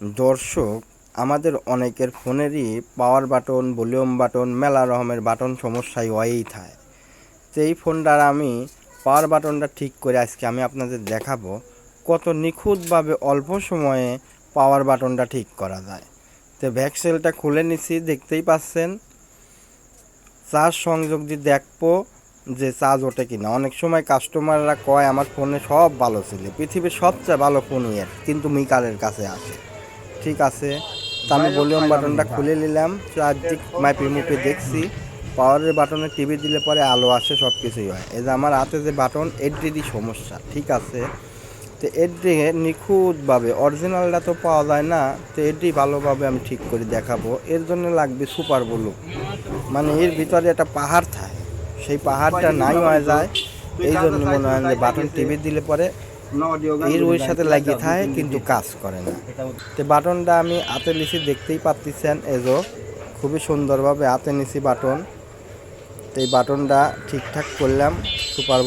দর্শক, আমাদের অনেকের ফোনেরই পাওয়ার বাটন, ভলিউম বাটন, মেলা রকমের বাটন সমস্যায় হয়েই থাকে। তো এই ফোনটার আমি পাওয়ার বাটনটা ঠিক করে আজকে আমি আপনাদের দেখাবো কত নিখুঁতভাবে অল্প সময়ে পাওয়ার বাটনটা ঠিক করা যায়। তো ভ্যাক্সেলটা খুলে নিছি, দেখতেই পাচ্ছেন। চার্জ সংযোগ দিয়ে দেখবো যে চার্জ ওঠে কিনা। অনেক সময় কাস্টমাররা কয় আমার ফোনে সব ভালো ছিল, পৃথিবীর সবচেয়ে ভালো ফোন এর, কিন্তু মিকারের কাছে আসে। ঠিক আছে, তো আমি ভলিউম বাটনটা খুলে নিলাম, চারদিক মাইপে মুপে দেখছি। পাওয়ারের বাটনে টিভি দিলে পরে আলো আসে, সব কিছুই হয়। এই যে আমার হাতে যে বাটন, এড্রিরই সমস্যা। ঠিক আছে, তো এড্রি নিখুঁতভাবে, অরিজিনালটা তো পাওয়া যায় না, তো এড্রি ভালোভাবে আমি ঠিক করে দেখাবো। এর জন্য লাগবে সুপার ব্লু, মানে এর ভিতরে একটা পাহাড় থাকে, সেই পাহাড়টা নাই হয়ে যায়। এই জন্য মনে হয় যে বাটন টিভি দিলে পরে এর ওই সাথে লাগিয়ে থাকে, কিন্তু কাজ করে না। তো বাটনটা আমি হাতে নিছি, দেখতেই পাচ্ছেন। এজো খুবই সুন্দরভাবে হাতে নিছি বাটন। তো এই বাটনটা ঠিকঠাক করলাম সুপার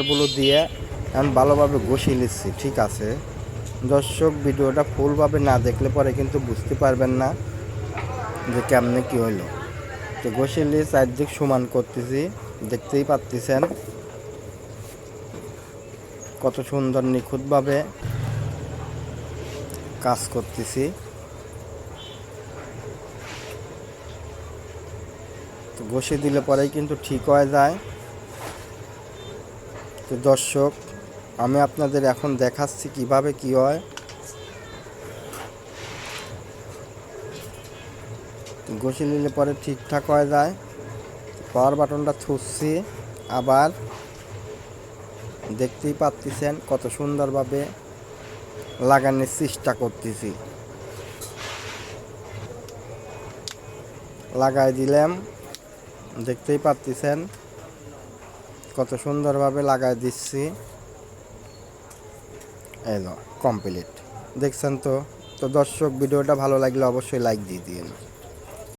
ব্লু দিয়ে, এখন ভালোভাবে ঘষিয়ে নিচ্ছি। ঠিক আছে দর্শক, ভিডিওটা ফুলভাবে না দেখলে পরে কিন্তু বুঝতে পারবেন না যে কেমনে কী হইলো। তো ঘষিয়ে নিয়ে চারদিক সমান করতেছি, দেখতেই পাচ্ছেন কত সুন্দর নিখুঁতভাবে কাজ করতেছি। তো ঘষে দিলে পরেই কিন্তু ঠিক হয়ে যায়। তো দর্শক, আমি আপনাদের এখন দেখাচ্ছি কিভাবে কি হয়। ঘষে নিলে পরে ঠিকঠাক হয়ে যায়। পাওয়ার বাটনটা থুসছি, আবার দেখতেই পাচ্ছেন কত সুন্দরভাবে লাগানোর চেষ্টা করতেছি। লাগাই দিলাম, দেখতেই পাচ্ছেন কত সুন্দরভাবে লাগাই দিচ্ছি। এলো কমপ্লিট, দেখছেন তো। তো দর্শক, ভিডিওটা ভালো লাগলে অবশ্যই লাইক দিয়ে দিন।